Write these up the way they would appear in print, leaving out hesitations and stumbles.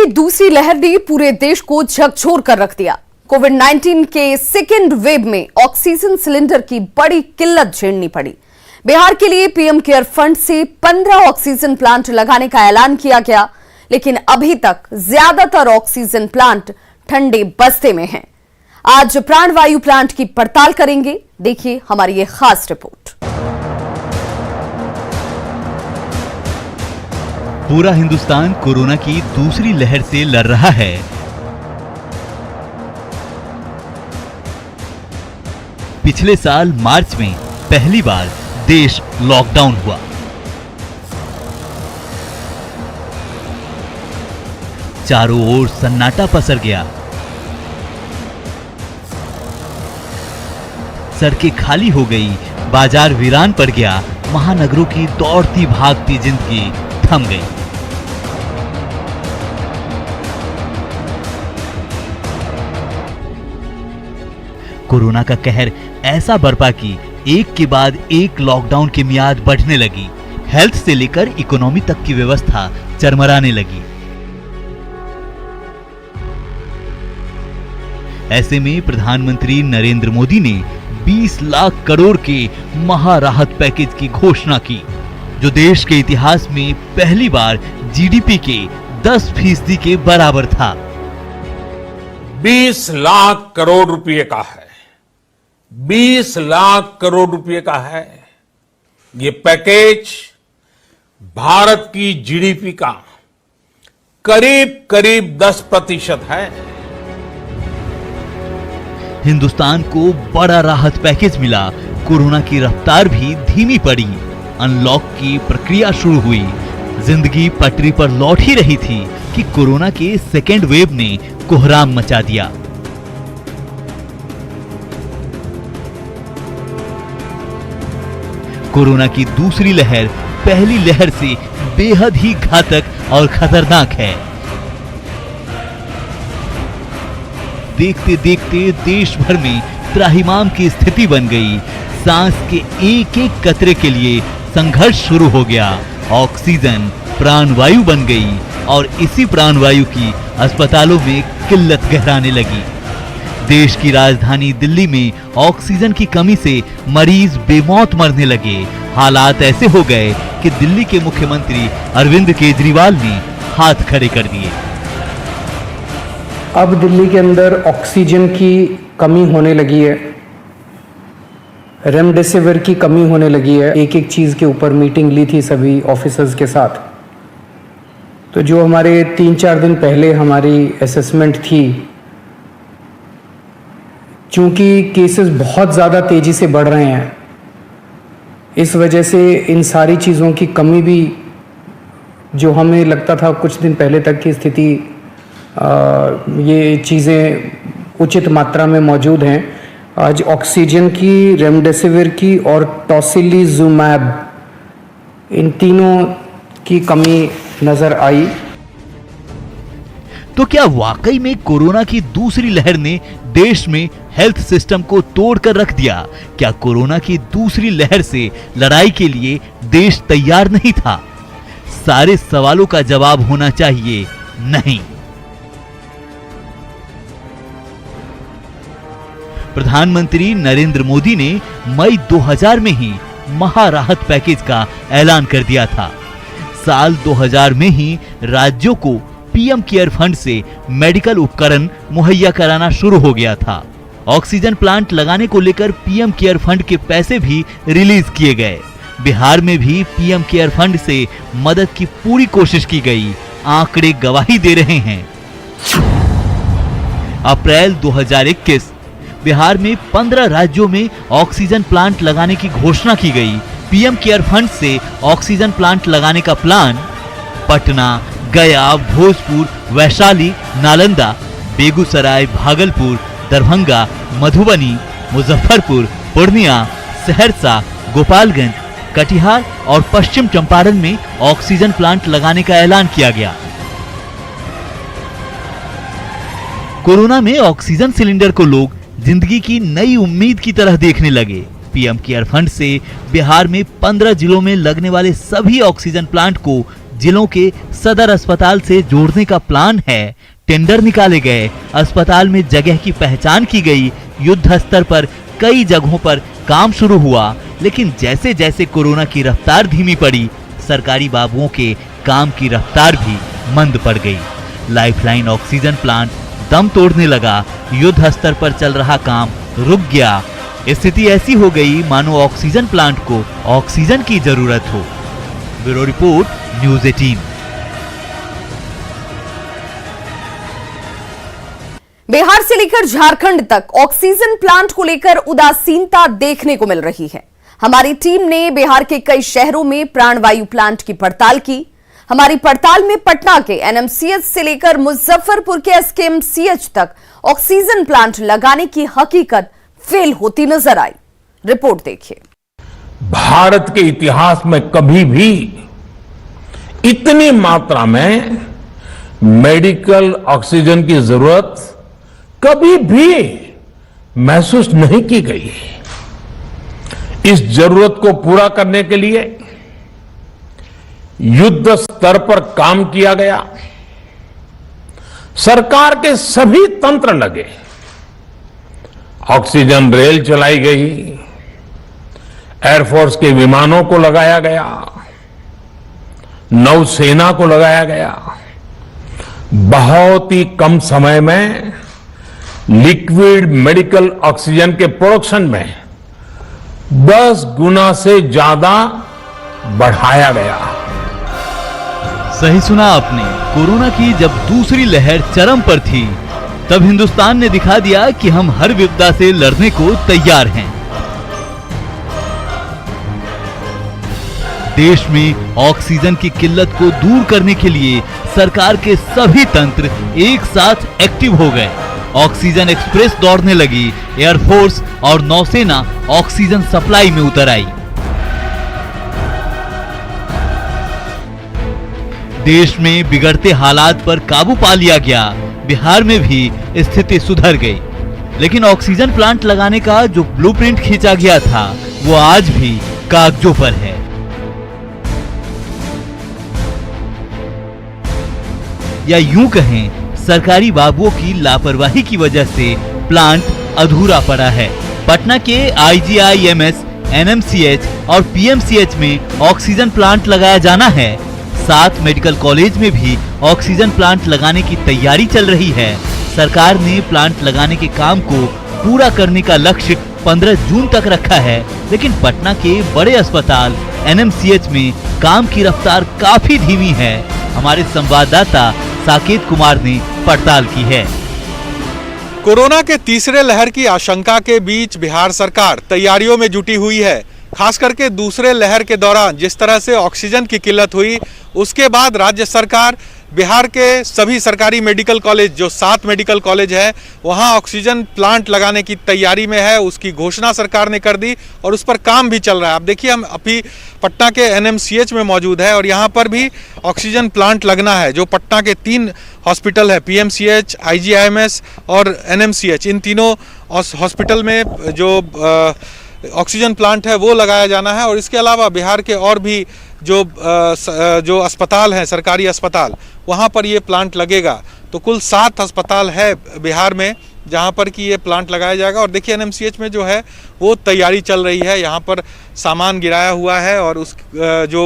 की दूसरी लहर ने पूरे देश को झकझोर कर रख दिया। कोविड-19 के सेकेंड वेव में ऑक्सीजन सिलेंडर की बड़ी किल्लत झेलनी पड़ी। बिहार के लिए पीएम केयर फंड से 15 ऑक्सीजन प्लांट लगाने का ऐलान किया गया, लेकिन अभी तक ज्यादातर ऑक्सीजन प्लांट ठंडे बस्ते में हैं। आज प्राणवायु प्लांट की पड़ताल करेंगे, देखिए हमारी ये खास रिपोर्ट। पूरा हिंदुस्तान कोरोना की दूसरी लहर से लड़ रहा है। पिछले साल मार्च में पहली बार देश लॉकडाउन हुआ। चारों ओर सन्नाटा पसर गया। सड़कें खाली हो गई, बाजार वीरान पड़ गया, महानगरों की दौड़ती भागती जिंदगी थम गई। कोरोना का कहर ऐसा बरपा कि एक के बाद एक लॉकडाउन की मियाद बढ़ने लगी। हेल्थ से लेकर इकोनॉमी तक की व्यवस्था चरमराने लगी। ऐसे में प्रधानमंत्री नरेंद्र मोदी ने 20 लाख करोड़ के महाराहत पैकेज की घोषणा की, जो देश के इतिहास में पहली बार जीडीपी के 10% के बराबर था। 20 लाख करोड़ रुपए का है। 20 लाख करोड़ रुपए का है। ये पैकेज भारत की जीडीपी का करीब 10% है। हिंदुस्तान को बड़ा राहत पैकेज मिला। कोरोना की रफ्तार भी धीमी पड़ी। अनलॉक की प्रक्रिया शुरू हुई। जिंदगी पटरी पर लौट ही रही थी कि कोरोना के सेकेंड वेव ने कोहराम मचा दिया। कोरोना की दूसरी लहर पहली लहर से बेहद ही घातक और खतरनाक है। देखते देखते देश भर में त्राहिमाम की स्थिति बन गई। सांस के एक एक कतरे के लिए संघर्ष शुरू हो गया। ऑक्सीजन प्राणवायु बन गई और इसी प्राणवायु की अस्पतालों में किल्लत गहराने लगी। देश की राजधानी दिल्ली में ऑक्सीजन की कमी से मरीज बेमौत मरने लगे। हालात ऐसे हो गए कि दिल्ली के मुख्यमंत्री अरविंद केजरीवाल ने हाथ खड़े कर दिए। अब दिल्ली के अंदर ऑक्सीजन की कमी होने लगी है, रेमडेसिविर की कमी होने लगी है। एक एक चीज़ के ऊपर मीटिंग ली थी सभी ऑफिसर्स के साथ। तो जो हमारे 3-4 दिन पहले हमारी असेसमेंट थी, चूंकि केसेस बहुत ज़्यादा तेज़ी से बढ़ रहे हैं, इस वजह से इन सारी चीज़ों की कमी भी, जो हमें लगता था कुछ दिन पहले तक की स्थिति, ये चीज़ें उचित मात्रा में मौजूद हैं। आज ऑक्सीजन की, रेमडेसिविर की और टोसिलिजुमैब, इन तीनों की कमी नज़र आई। तो क्या वाकई में कोरोना की दूसरी लहर ने देश में हेल्थ सिस्टम को तोड़कर रख दिया? क्या कोरोना की दूसरी लहर से लड़ाई के लिए देश तैयार नहीं था? सारे सवालों का जवाब होना चाहिए नहीं। प्रधानमंत्री नरेंद्र मोदी ने मई 2000 में ही महाराहत पैकेज का ऐलान कर दिया था। साल 2000 में ही राज्यों को पीएम केयर फंड से मेडिकल उपकरण मुहैया कराना शुरू हो गया था। ऑक्सीजन प्लांट लगाने को लेकर पीएम केयर फंड के पैसे भी रिलीज किए गए। बिहार में भी पीएम केयर फंड से मदद की पूरी कोशिश की गई। आंकड़े गवाही दे रहे हैं। अप्रैल 2021 बिहार में 15 राज्यों में ऑक्सीजन प्लांट लगाने की घोषणा की गई। पीएम केयर फंड से ऑक्सीजन प्लांट लगाने का प्लान पटना, गया, भोजपुर, वैशाली, नालंदा, बेगूसराय, भागलपुर, दरभंगा, मधुबनी, मुजफ्फरपुर, पूर्णिया, सहरसा, गोपालगंज, कटिहार और पश्चिम चंपारण में ऑक्सीजन प्लांट लगाने का ऐलान किया गया। कोरोना में ऑक्सीजन सिलेंडर को लोग जिंदगी की नई उम्मीद की तरह देखने लगे। पीएम केयर फंड से बिहार में 15 जिलों में लगने वाले सभी ऑक्सीजन प्लांट को जिलों के सदर अस्पताल से जोड़ने का प्लान है। टेंडर निकाले गए, अस्पताल में जगह की पहचान की गई, युद्ध स्तर पर कई जगहों पर काम शुरू हुआ। लेकिन जैसे जैसे कोरोना की रफ्तार धीमी पड़ी, सरकारी बाबुओं के काम की रफ्तार भी मंद पड़ गई। लाइफलाइन ऑक्सीजन प्लांट दम तोड़ने लगा, युद्ध स्तर पर चल रहा काम रुक गया। स्थिति ऐसी हो गई मानो ऑक्सीजन प्लांट को ऑक्सीजन की जरूरत हो। Bureau report, news 18। बिहार से लेकर झारखंड तक ऑक्सीजन प्लांट को लेकर उदासीनता देखने को मिल रही है। हमारी टीम ने बिहार के कई शहरों में प्राणवायु प्लांट की पड़ताल की। हमारी पड़ताल में पटना के एनएमसीएच से लेकर मुजफ्फरपुर के एसकेएमसीएच तक ऑक्सीजन प्लांट लगाने की हकीकत फेल होती नजर आई। रिपोर्ट देखिए। भारत के इतिहास में कभी भी इतनी मात्रा में मेडिकल ऑक्सीजन की जरूरत कभी भी महसूस नहीं की गई। इस जरूरत को पूरा करने के लिए युद्ध स्तर पर काम किया गया। सरकार के सभी तंत्र लगे। ऑक्सीजन रेल चलाई गई, एयरफोर्स के विमानों को लगाया गया, नौसेना को लगाया गया। बहुत ही कम समय में लिक्विड मेडिकल ऑक्सीजन के प्रोडक्शन में 10 गुना से ज्यादा बढ़ाया गया। सही सुना आपने। कोरोना की जब दूसरी लहर चरम पर थी, तब हिंदुस्तान ने दिखा दिया कि हम हर विपदा से लड़ने को तैयार हैं। देश में ऑक्सीजन की किल्लत को दूर करने के लिए सरकार के सभी तंत्र एक साथ एक्टिव हो गए। ऑक्सीजन एक्सप्रेस दौड़ने लगी, एयरफोर्स और नौसेना ऑक्सीजन सप्लाई में उतर आई। देश में बिगड़ते हालात पर काबू पा लिया गया। बिहार में भी स्थिति सुधर गई। लेकिन ऑक्सीजन प्लांट लगाने का जो ब्लूप्रिंट खींचा गया था, वो आज भी कागजों पर है। या यूं कहें, सरकारी बाबुओं की लापरवाही की वजह से प्लांट अधूरा पड़ा है। पटना के आईजीआईएमएस, एनएमसीएच और पीएमसीएच में ऑक्सीजन प्लांट लगाया जाना है। 7 मेडिकल कॉलेज में भी ऑक्सीजन प्लांट लगाने की तैयारी चल रही है। सरकार ने प्लांट लगाने के काम को पूरा करने का लक्ष्य 15 जून तक रखा है। लेकिन पटना के बड़े अस्पताल एनएमसीएच में काम की रफ्तार काफी धीमी है। हमारे संवाददाता साकेत कुमार ने पड़ताल की है। कोरोना के तीसरे लहर की आशंका के बीच बिहार सरकार तैयारियों में जुटी हुई है। खास करके दूसरे लहर के दौरान जिस तरह से ऑक्सीजन की किल्लत हुई, उसके बाद राज्य सरकार बिहार के सभी सरकारी मेडिकल कॉलेज, जो 7 मेडिकल कॉलेज है, वहां ऑक्सीजन प्लांट लगाने की तैयारी में है। उसकी घोषणा सरकार ने कर दी और उस पर काम भी चल रहा है। आप देखिए, हम अभी पटना के एनएमसीएच में मौजूद है और यहाँ पर भी ऑक्सीजन प्लांट लगना है। जो पटना के 3 हॉस्पिटल है, पीएमसीएच, आईजीआईएमएस और एनएमसीएच, इन तीनों हॉस्पिटल में जो ऑक्सीजन प्लांट है वो लगाया जाना है। और इसके अलावा बिहार के और भी जो अस्पताल हैं, सरकारी अस्पताल, वहाँ पर ये प्लांट लगेगा। तो कुल 7 अस्पताल है बिहार में जहाँ पर कि ये प्लांट लगाया जाएगा। और देखिए, एनएमसीएच में जो है वो तैयारी चल रही है। यहाँ पर सामान गिराया हुआ है और उस जो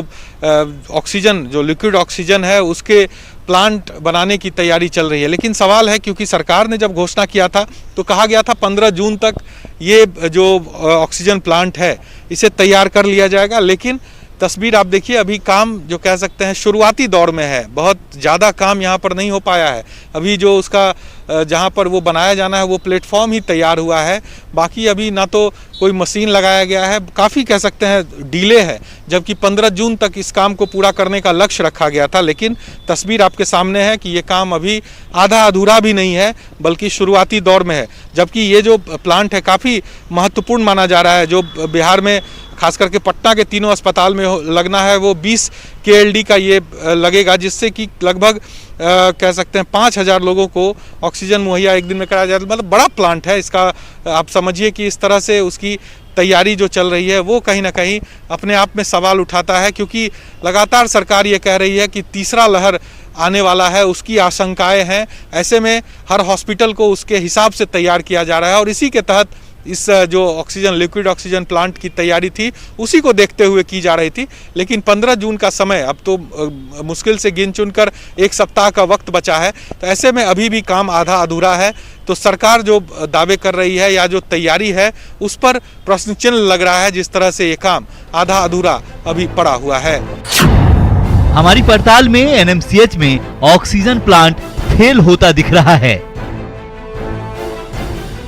ऑक्सीजन, जो लिक्विड ऑक्सीजन है, उसके प्लांट बनाने की तैयारी चल रही है। लेकिन सवाल है, क्योंकि सरकार ने जब घोषणा किया था तो कहा गया था 15 जून तक ये जो ऑक्सीजन प्लांट है इसे तैयार कर लिया जाएगा। लेकिन तस्वीर आप देखिए, अभी काम जो कह सकते हैं शुरुआती दौर में है। बहुत ज़्यादा काम यहाँ पर नहीं हो पाया है। अभी जो उसका जहाँ पर वो बनाया जाना है वो प्लेटफॉर्म ही तैयार हुआ है। बाकी अभी ना तो कोई मशीन लगाया गया है, काफ़ी कह सकते हैं डिले है। जबकि 15 जून तक इस काम को पूरा करने का लक्ष्य रखा गया था। लेकिन तस्वीर आपके सामने है कि ये काम अभी आधा अधूरा भी नहीं है, बल्कि शुरुआती दौर में है। जबकि ये जो प्लांट है काफ़ी महत्वपूर्ण माना जा रहा है। जो बिहार में खास करके पटना के तीनों अस्पताल में लगना है वो 20 KLD का ये लगेगा, जिससे कि लगभग कह सकते हैं 5000 लोगों को ऑक्सीजन मुहैया एक दिन में कराया जाए। मतलब बड़ा प्लांट है इसका। आप समझिए कि इस तरह से उसकी तैयारी जो चल रही है वो कहीं ना कहीं अपने आप में सवाल उठाता है, क्योंकि लगातार सरकार ये कह रही है कि तीसरा लहर आने वाला है, उसकी आशंकाएं हैं। ऐसे में हर हॉस्पिटल को उसके हिसाब से तैयार किया जा रहा है और इसी के तहत इस जो ऑक्सीजन लिक्विड ऑक्सीजन प्लांट की तैयारी थी उसी को देखते हुए की जा रही थी। लेकिन 15 जून का समय अब तो मुश्किल से गिन चुनकर 1 सप्ताह का वक्त बचा है, तो ऐसे में अभी भी काम आधा अधूरा है। तो सरकार जो दावे कर रही है या जो तैयारी है उस पर प्रश्न चिन्ह लग रहा है, जिस तरह से ये काम आधा अधूरा अभी पड़ा हुआ है। हमारी पड़ताल में NMCH में ऑक्सीजन प्लांट फेल होता दिख रहा है।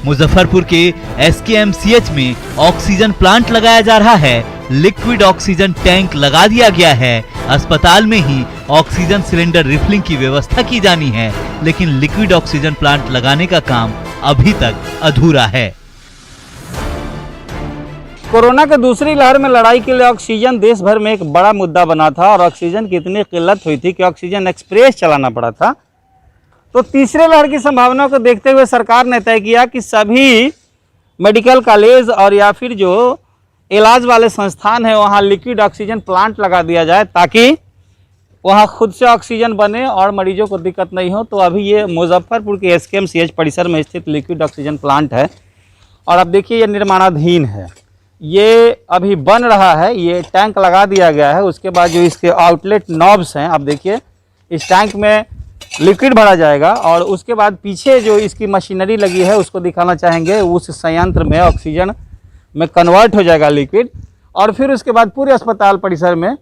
मुजफ्फरपुर के SKMCH में ऑक्सीजन प्लांट लगाया जा रहा है, लिक्विड ऑक्सीजन टैंक लगा दिया गया है, अस्पताल में ही ऑक्सीजन सिलेंडर रिफिलिंग की व्यवस्था की जानी है, लेकिन लिक्विड ऑक्सीजन प्लांट लगाने का काम अभी तक अधूरा है। कोरोना के दूसरी लहर में लड़ाई के लिए ऑक्सीजन देश भर में एक बड़ा मुद्दा बना था और ऑक्सीजन की इतनी किल्लत हुई थी कि ऑक्सीजन एक्सप्रेस चलाना पड़ा था। तो तीसरे लहर की संभावना को देखते हुए सरकार ने तय किया कि सभी मेडिकल कॉलेज और या फिर जो इलाज वाले संस्थान है वहाँ लिक्विड ऑक्सीजन प्लांट लगा दिया जाए, ताकि वहाँ खुद से ऑक्सीजन बने और मरीजों को दिक्कत नहीं हो। तो अभी ये मुजफ्फरपुर के SKMCH परिसर में स्थित लिक्विड ऑक्सीजन प्लांट है और अब देखिए ये निर्माणाधीन है, ये अभी बन रहा है। ये टैंक लगा दिया गया है, उसके बाद जो इसके आउटलेट नॉब्स हैं, आप देखिए इस टैंक में लिक्विड भरा जाएगा और उसके बाद पीछे जो इसकी मशीनरी लगी है उसको दिखाना चाहेंगे। उस संयंत्र में ऑक्सीजन में कन्वर्ट हो जाएगा लिक्विड और फिर उसके बाद पूरे अस्पताल परिसर में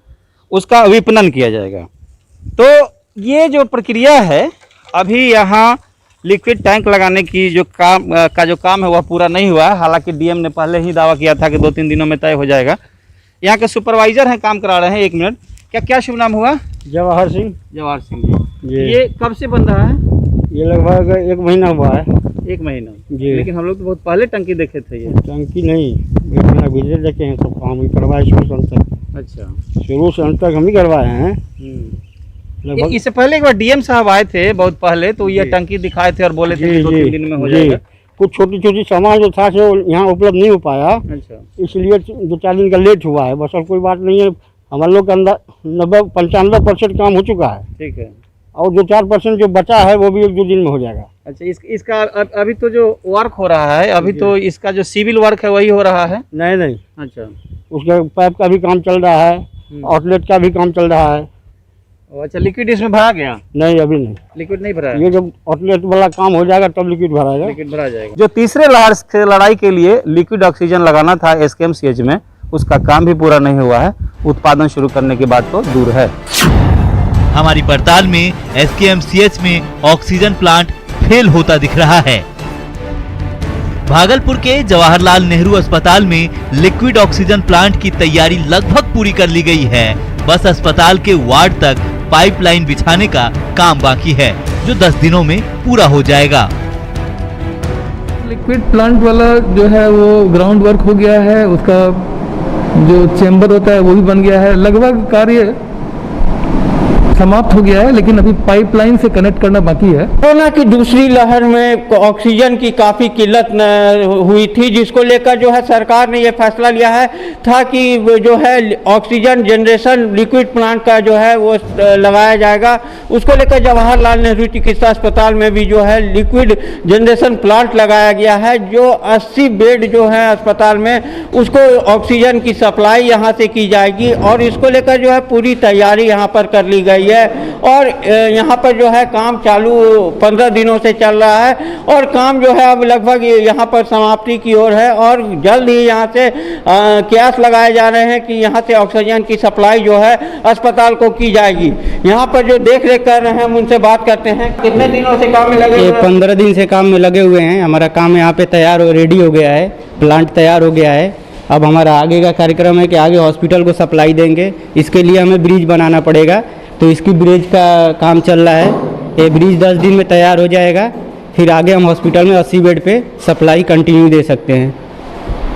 उसका विपणन किया जाएगा। तो ये जो प्रक्रिया है, अभी यहाँ लिक्विड टैंक लगाने की जो काम है वह पूरा नहीं हुआ है। हालांकि DM ने पहले ही दावा किया था कि 2-3 दिनों में तय हो जाएगा। यहाँ के सुपरवाइजर हैं, काम करा रहे हैं। 1 मिनट, क्या शुभ नाम हुआ? जवाहर सिंह जी। ये कब से बन रहा है? ये लगभग 1 महीना हुआ है। 1 महीना जी। लेकिन हम लोग तो बहुत पहले टंकी देखे थे। ये टंकी नहीं, 1 महीना गुजरे देखे हैं, सब काम ही करवाए शुरू से अंत तक। अच्छा, शुरू से अंत तक हम ही करवाए हैं लगभग। इससे पहले एक बार DM साहब आए थे बहुत पहले, तो ये टंकी दिखाए थे और बोले थे कि 2-3 दिन में हो जाएगा। कुछ छोटी छोटी सामान जो था जो यहाँ उपलब्ध नहीं हो पाया, अच्छा, इसलिए 2-4 दिन का लेट हुआ है। बस और कोई बात नहीं है। हमारे लोग के अंदर 90-95% काम हो चुका है। ठीक है। और जो 4% जो बचा है वो भी 1-2 दिन में हो जाएगा। अच्छा, इसका अभी तो जो वर्क हो रहा है, अभी तो इसका जो सिविल वर्क है वही हो रहा है? नहीं। अच्छा, उसका पाइप का भी काम चल रहा है, आउटलेट का भी काम चल रहा है। अच्छा, लिक्विड इसमें भरा गया? नहीं, अभी नहीं, लिक्विड नहीं भरा है। ये जब आउटलेट वाला काम हो जाएगा तब लिक्विड भराएगा। लिक्विड भरा जाएगा। जो तीसरे लहर से लड़ाई के लिए लिक्विड ऑक्सीजन लगाना था SKMCH में, उसका काम भी पूरा नहीं हुआ है। उत्पादन शुरू करने की बात तो दूर है। हमारी पड़ताल में SKMCH में ऑक्सीजन प्लांट फेल होता दिख रहा है। भागलपुर के जवाहरलाल नेहरू अस्पताल में लिक्विड ऑक्सीजन प्लांट की तैयारी लगभग पूरी कर ली गई है। बस अस्पताल के वार्ड तक पाइपलाइन बिछाने का काम बाकी है, जो 10 दिनों में पूरा हो जाएगा। लिक्विड प्लांट वाला जो है वो ग्राउंड वर्क हो गया है, उसका जो चेंबर होता है वो भी बन गया है, लगभग कार्य समाप्त हो गया है, लेकिन अभी पाइपलाइन से कनेक्ट करना बाकी है। कोरोना की दूसरी लहर में ऑक्सीजन की काफ़ी किल्लत हुई थी, जिसको लेकर जो है सरकार ने ये फैसला लिया है था कि जो है ऑक्सीजन जनरेशन लिक्विड प्लांट का जो है वो लगाया जाएगा। उसको लेकर जवाहरलाल नेहरू चिकित्सा अस्पताल में भी जो है लिक्विड जनरेशन प्लांट लगाया गया है, जो 80 बेड जो है अस्पताल में उसको ऑक्सीजन की सप्लाई यहाँ से की जाएगी और इसको लेकर जो है पूरी तैयारी यहाँ पर कर ली गई है और यहाँ पर जो है काम चालू 15 दिनों से चल रहा है और काम जो है अब लगभग यहाँ पर समाप्ति की ओर है और जल्द ही यहाँ से कयास लगाए जा रहे हैं कि यहाँ से ऑक्सीजन की सप्लाई जो है अस्पताल को की जाएगी। यहाँ पर जो देख रेख कर रहे हैं हम उनसे बात करते हैं। कितने दिनों से काम में लगे हुए हैं? 15 दिन से काम में लगे हुए हैं। हमारा काम यहाँ पे तैयार रेडी हो गया है, प्लांट तैयार हो गया है। अब हमारा आगे का कार्यक्रम है कि आगे हॉस्पिटल को सप्लाई देंगे। इसके लिए हमें ब्रिज बनाना पड़ेगा, तो इसकी ब्रिज का काम चल रहा है। ये ब्रिज 10 दिन में तैयार हो जाएगा, फिर आगे हम हॉस्पिटल में 80 बेड पे सप्लाई कंटिन्यू दे सकते हैं।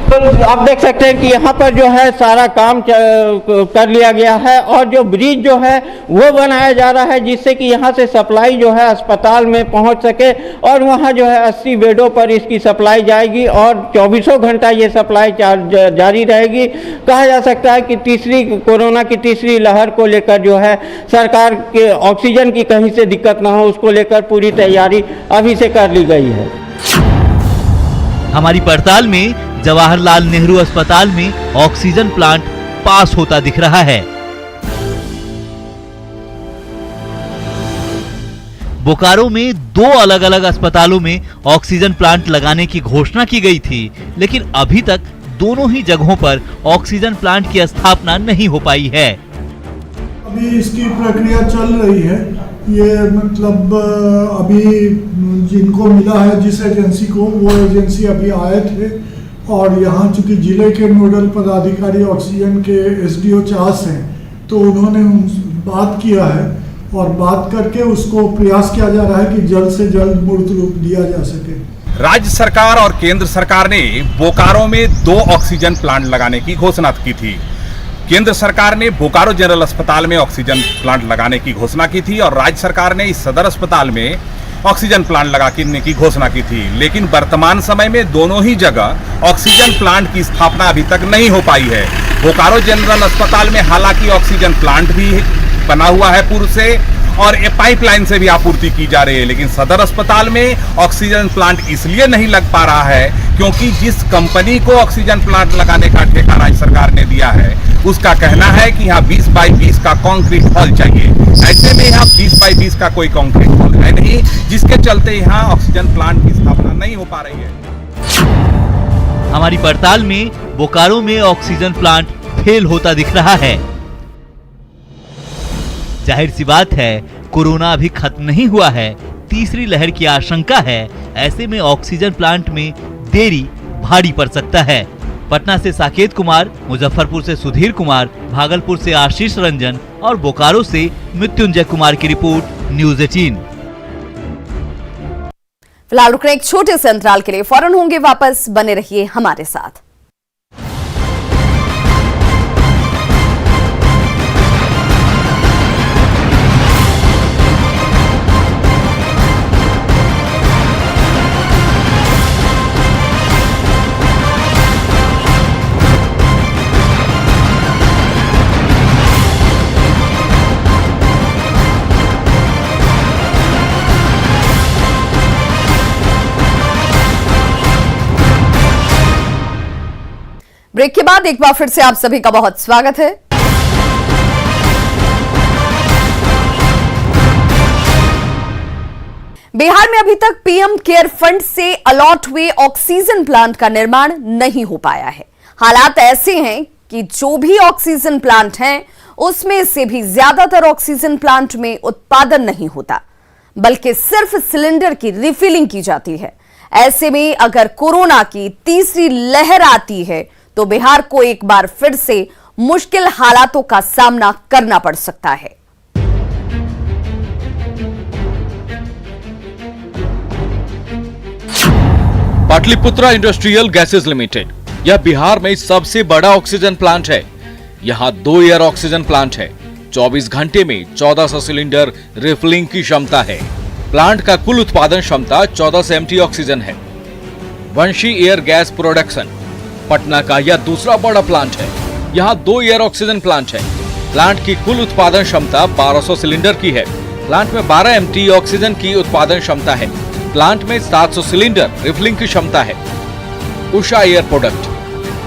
तो आप देख सकते हैं कि यहाँ पर जो है सारा काम कर लिया गया है और जो ब्रिज जो है वो बनाया जा रहा है जिससे कि यहाँ से सप्लाई जो है अस्पताल में पहुँच सके और वहाँ जो है 80 बेडों पर इसकी सप्लाई जाएगी और 24 घंटा ये सप्लाई जारी रहेगी। कहा जा सकता है कि कोरोना की तीसरी लहर को लेकर जो है सरकार के ऑक्सीजन की कहीं से दिक्कत ना हो उसको लेकर पूरी तैयारी अभी से कर ली गई है। हमारी पड़ताल में जवाहरलाल नेहरू अस्पताल में ऑक्सीजन प्लांट पास होता दिख रहा है। बोकारो में 2 अलग अलग अस्पतालों में ऑक्सीजन प्लांट लगाने की घोषणा की गई थी, लेकिन अभी तक दोनों ही जगहों पर ऑक्सीजन प्लांट की स्थापना नहीं हो पाई है। अभी इसकी प्रक्रिया चल रही है। ये मतलब अभी जिनको मिला है जिस एजेंसी को, वो एजेंसी अभी आए थे और यहाँ चूंकि जिले के नोडल पदाधिकारी ऑक्सीजन के एसडीओ चास हैं, तो उन्होंने बात किया है और बात करके उसको प्रयास किया जा रहा है कि जल्द से जल्द मूर्त रूप दिया जा सके। राज्य सरकार और केंद्र सरकार ने बोकारो में 2 ऑक्सीजन प्लांट लगाने की घोषणा की थी। केंद्र सरकार ने बोकारो जनरल अस्पताल में ऑक्सीजन प्लांट लगाने की घोषणा की थी और राज्य सरकार ने इस सदर अस्पताल में ऑक्सीजन प्लांट लगाने की घोषणा की थी, लेकिन वर्तमान समय में दोनों ही जगह ऑक्सीजन प्लांट की स्थापना अभी तक नहीं हो पाई है। बोकारो जनरल अस्पताल में हालांकि ऑक्सीजन प्लांट भी बना हुआ है पूर्व से और पाइपलाइन से भी आपूर्ति की जा रही है, लेकिन सदर अस्पताल में ऑक्सीजन प्लांट इसलिए नहीं लग पा रहा है क्योंकि जिस कंपनी को ऑक्सीजन प्लांट लगाने का ठेका राज्य सरकार ने दिया है उसका कहना है कि यहाँ 20 बाई 20 का कंक्रीट हॉल चाहिए। ऐसे में यहाँ 20 बाई 20 का कोई कंक्रीट हॉल है नहीं, जिसके चलते यहाँ ऑक्सीजन प्लांट की स्थापना नहीं हो पा रही है। हमारी पड़ताल में बोकारो में ऑक्सीजन प्लांट फेल होता दिख रहा है। जाहिर सी बात है, कोरोना अभी खत्म नहीं हुआ है, तीसरी लहर की आशंका है। ऐसे में ऑक्सीजन प्लांट में देरी भारी पड़ सकता है। पटना से साकेत कुमार, मुजफ्फरपुर से सुधीर कुमार, भागलपुर से आशीष रंजन और बोकारो से मृत्युंजय कुमार की रिपोर्ट, न्यूज़ 18। फिलहाल रुकने एक छोटे से अंतराल के लिए, फौरन होंगे वापस, बने रहिए हमारे साथ। ब्रेक के बाद एक बार फिर से आप सभी का बहुत स्वागत है। बिहार में अभी तक पीएम केयर फंड से अलॉट हुए ऑक्सीजन प्लांट का निर्माण नहीं हो पाया है। हालात ऐसे हैं कि जो भी ऑक्सीजन प्लांट हैं उसमें से भी ज्यादातर ऑक्सीजन प्लांट में उत्पादन नहीं होता, बल्कि सिर्फ सिलेंडर की रिफिलिंग की जाती है। ऐसे में अगर कोरोना की तीसरी लहर आती है तो बिहार को एक बार फिर से मुश्किल हालातों का सामना करना पड़ सकता है। पाटलिपुत्रा इंडस्ट्रियल गैसेस लिमिटेड, यह बिहार में सबसे बड़ा ऑक्सीजन प्लांट है। यहां 2 एयर ऑक्सीजन प्लांट है। 24 घंटे में 1400 सिलेंडर रिफिलिंग की क्षमता है। प्लांट का कुल उत्पादन क्षमता 1400 एमटी ऑक्सीजन है। वंशी एयर गैस प्रोडक्शन, पटना का यह दूसरा बड़ा प्लांट है। यहाँ 2 एयर ऑक्सीजन प्लांट है। प्लांट की कुल उत्पादन क्षमता 1200 सिलेंडर की है। प्लांट में 12 एमटी ऑक्सीजन की उत्पादन क्षमता है। प्लांट में 700 सिलेंडर रिफिलिंग की क्षमता है। उषा एयर प्रोडक्ट,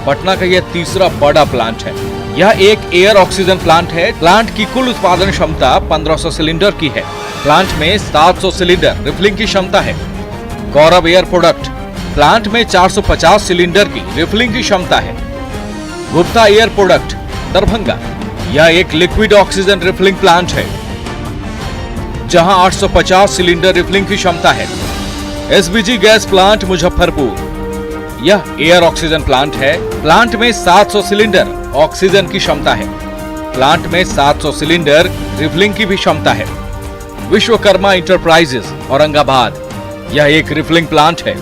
पटना का यह तीसरा बड़ा प्लांट है। यह एक एयर ऑक्सीजन प्लांट है। प्लांट की कुल उत्पादन क्षमता 1500 सिलेंडर की है। प्लांट में 700 सिलेंडर रिफिलिंग की क्षमता है। गौरव एयर प्रोडक्ट, प्लांट में 450 सिलेंडर की रिफिलिंग की क्षमता है। गुप्ता एयर प्रोडक्ट, दरभंगा, यह एक लिक्विड ऑक्सीजन रिफिलिंग प्लांट है जहां 850 सिलेंडर रिफिलिंग की क्षमता है। एसबीजी गैस प्लांट, मुजफ्फरपुर, यह एयर ऑक्सीजन प्लांट है। प्लांट में 700 सिलेंडर ऑक्सीजन की क्षमता है। प्लांट में 700 सिलेंडर रिफिलिंग की भी क्षमता है। विश्वकर्मा इंटरप्राइजेस, औरंगाबाद, यह एक रिफिलिंग प्लांट है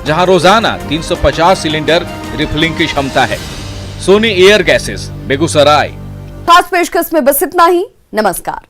जहां रोजाना 350 सिलेंडर रिफिलिंग की क्षमता है। Soni air gases, Begusarai. खास पेशकश में बस इतना ही। नमस्कार।